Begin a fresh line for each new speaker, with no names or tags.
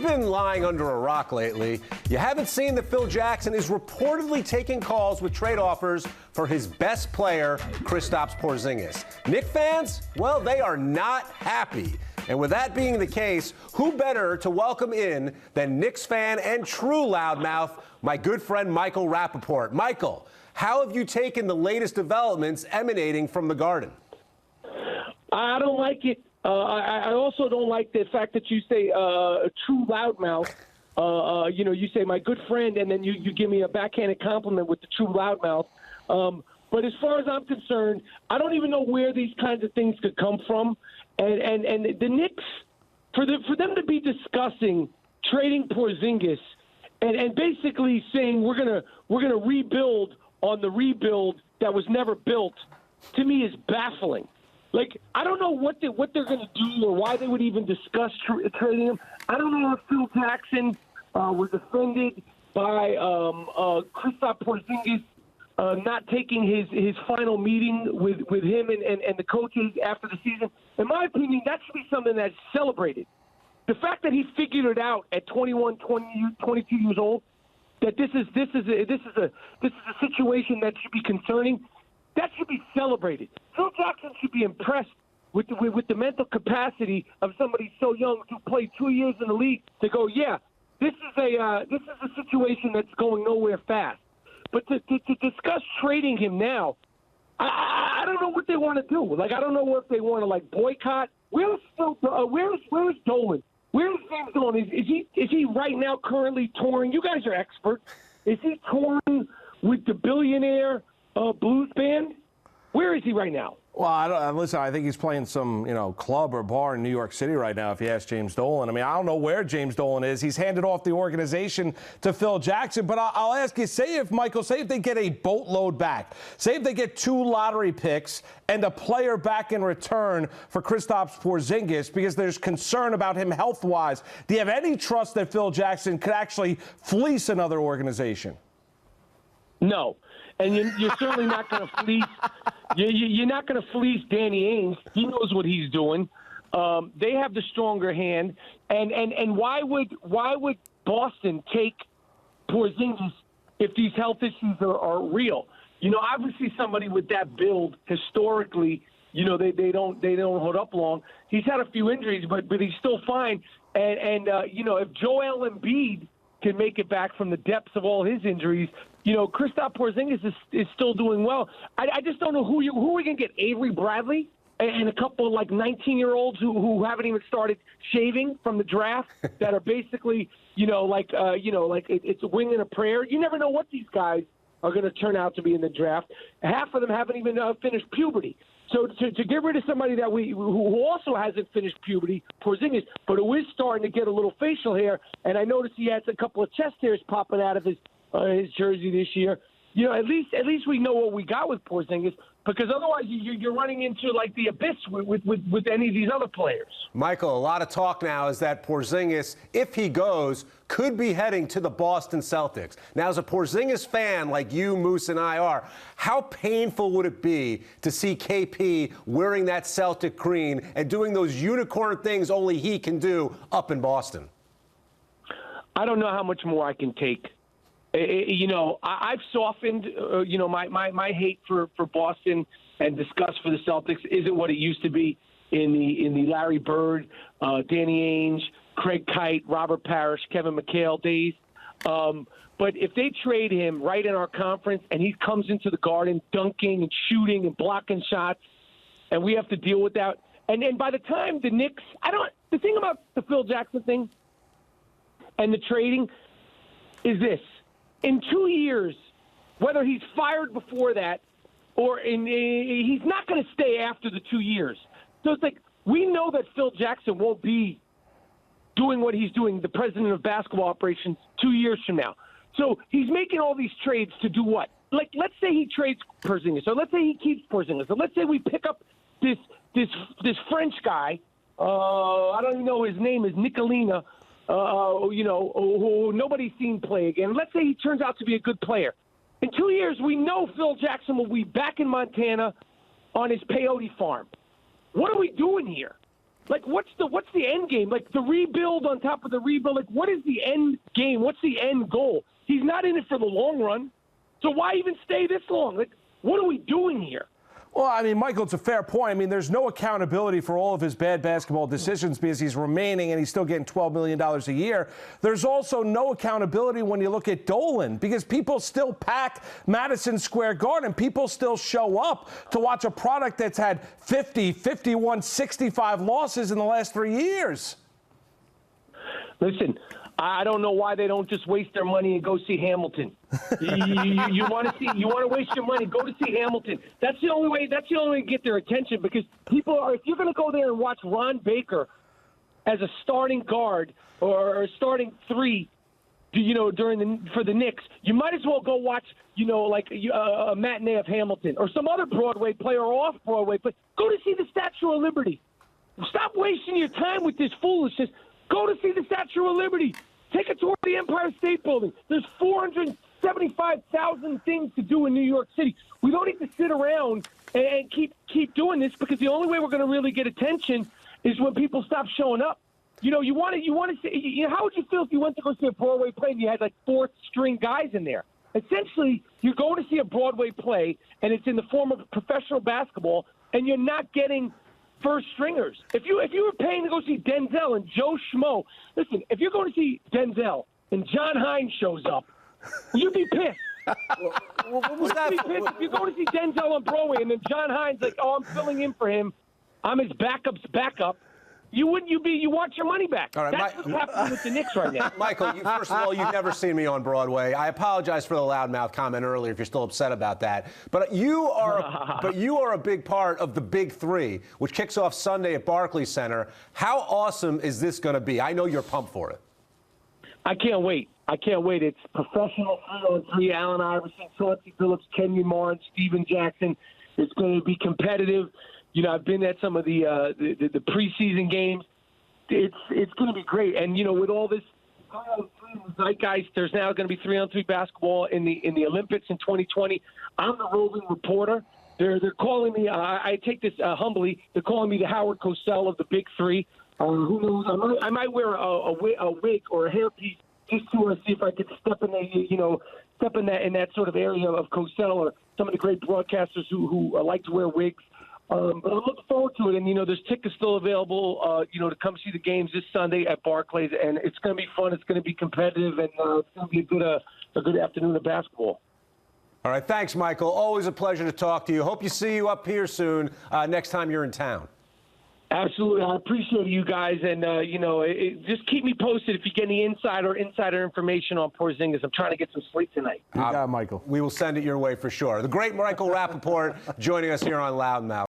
been lying under a rock lately, you haven't seen that Phil Jackson is reportedly taking calls with trade offers for his best player, Kristaps Porzingis. Knicks fans, well, they are not happy. And with that being the case, who better to welcome in than Knicks fan and true loudmouth, my good friend Michael Rapaport. Michael, how have you taken the latest developments emanating from the Garden?
I don't like it. I also don't like the fact that you say a true loudmouth. You say my good friend, and then you give me a backhanded compliment with the true loudmouth. But as far as I'm concerned, I don't even know where these kinds of things could come from. And the Knicks, for them to be discussing trading Porzingis and basically saying we're gonna rebuild on the rebuild that was never built, to me is baffling. Like, I don't know what they're going to do or why they would even discuss trading him. I don't know if Phil Jackson was offended by Kristaps Porzingis not taking his final meeting with him and the coaches after the season. In my opinion, that should be something that's celebrated. The fact that he figured it out at 21, 22 years old, that this is a situation that should be concerning. That should be celebrated. Phil Jackson should be impressed with the mental capacity of somebody so young to play 2 years in the league to go, yeah, this is a situation that's going nowhere fast. But to discuss trading him now, I don't know what they want to do. Like, I don't know if they want to boycott. Where's Dolan? Where's James Dolan? Is he right now currently touring? You guys are experts. Is he touring with the billionaire blues band? Where is he right now?
Well, listen, I think he's playing some, club or bar in New York City right now, if you ask James Dolan. I mean, I don't know where James Dolan is. He's handed off the organization to Phil Jackson. But I'll ask you, say if they get a boatload back, say if they get 2 lottery picks and a player back in return for Kristaps Porzingis because there's concern about him health-wise, do you have any trust that Phil Jackson could actually fleece another organization?
No. And you're certainly not going to fleece. You're not going to fleece Danny Ainge. He knows what he's doing. They have the stronger hand. And why would Boston take Porzingis if these health issues are real? Obviously somebody with that build historically, they don't hold up long. He's had a few injuries, but he's still fine. And if Joel Embiid can make it back from the depths of all his injuries, Kristaps Porzingis is still doing well. I just don't know who are we going to get. Avery Bradley and a couple of 19-year-olds who haven't even started shaving from the draft that are basically, it's a wing and a prayer. You never know what these guys are going to turn out to be in the draft. Half of them haven't even finished puberty. So to get rid of somebody who also hasn't finished puberty, Porzingis, but who is starting to get a little facial hair, and I noticed he has a couple of chest hairs popping out of his jersey this year. At least we know what we got with Porzingis, because otherwise you're running into the abyss with any of these other players.
Michael, a lot of talk now is that Porzingis, if he goes, could be heading to the Boston Celtics. Now, as a Porzingis fan like you, Moose, and I are, how painful would it be to see KP wearing that Celtic green and doing those unicorn things only he can do up in Boston?
I don't know how much more I can take. I've softened, my hate for Boston and disgust for the Celtics isn't what it used to be in the Larry Bird, Danny Ainge, Craig Kite, Robert Parrish, Kevin McHale days. But if they trade him right in our conference and he comes into the Garden dunking and shooting and blocking shots, and we have to deal with that. And then by the time the Knicks, the thing about the Phil Jackson thing and the trading is this. In 2 years, whether he's fired before that or he's not going to stay after the 2 years. So it's we know that Phil Jackson won't be doing what he's doing, the president of basketball operations, 2 years from now. So he's making all these trades to do what? Let's say he trades Porzingis, or let's say he keeps Porzingis, or let's say we pick up this French guy. I don't even know his name is Nicolina. Who nobody's seen play again. Let's say he turns out to be a good player. In 2 years, we know Phil Jackson will be back in Montana on his peyote farm. What are we doing here? Like, what's the end game? Like, the rebuild on top of the rebuild. Like, what is the end game? What's the end goal? He's not in it for the long run. So why even stay this long? Like, what are we doing here?
Well, I mean, Michael, it's a fair point. I mean, there's no accountability for all of his bad basketball decisions because he's remaining and he's still getting $12 million a year. There's also no accountability when you look at Dolan because people still pack Madison Square Garden. People still show up to watch a product that's had 50, 51, 65 losses in the last 3 years.
Listen, I don't know why they don't just waste their money and go see Hamilton. You want to waste your money, go to see Hamilton. That's the only way. That's the only way to get their attention because people are. If you're going to go there and watch Ron Baker as a starting guard or a starting three, for the Knicks, you might as well go watch, like a matinee of Hamilton or some other Broadway play or off-Broadway play. Go to see the Statue of Liberty. Stop wasting your time with this foolishness. Go to see the Statue of Liberty. Take a tour of the Empire State Building. There's 475,000 things to do in New York City. We don't need to sit around and keep doing this because the only way we're going to really get attention is when people stop showing up. You want to see. How would you feel if you went to go see a Broadway play and you had like fourth-string guys in there? Essentially, you're going to see a Broadway play and it's in the form of professional basketball, and you're not getting first stringers. If you were paying to go see Denzel and Joe Schmo, listen, if you're going to see Denzel and John Hines shows up, you'd be pissed.
What was that?
If you're going to see Denzel on Broadway and then John Hines like, oh, I'm filling in for him, I'm his backup's backup, you want your money back.
All right,
that's what's happening with the Knicks right now.
Michael, first of all, you've never seen me on Broadway. I apologize for the loudmouth comment earlier if you're still upset about that. But you are a big part of the Big Three, which kicks off Sunday at Barclays Center. How awesome is this going to be? I know you're pumped for it.
I can't wait. It's professional 3-on-3. Allen Iverson, Chauncey Billups, Kenyon Martin, Steven Jackson. It's going to be competitive. I've been at some of the preseason games. It's going to be great. And, with all this zeitgeist, there's now going to be 3-on-3 basketball in the Olympics in 2020. I'm the roving reporter. They're calling me, I take this humbly, they're calling me the Howard Cosell of the Big Three. Who knows? I might wear a wig or a hairpiece just to see if I could step in in that sort of area of Cosell or some of the great broadcasters who like to wear wigs. But I'm looking forward to it, and there's tickets still available, to come see the games this Sunday at Barclays, and it's going to be fun. It's going to be competitive, and it's going to be a good afternoon of basketball.
All right, thanks, Michael. Always a pleasure to talk to you. Hope you see you up here soon next time you're in town.
Absolutely. I appreciate you guys. And, just keep me posted if you get any insider information on Porzingis. I'm trying to get some sleep tonight.
You got it, Michael.
We will send it your way for sure. The great Michael Rapaport joining us here on Loud Mouths.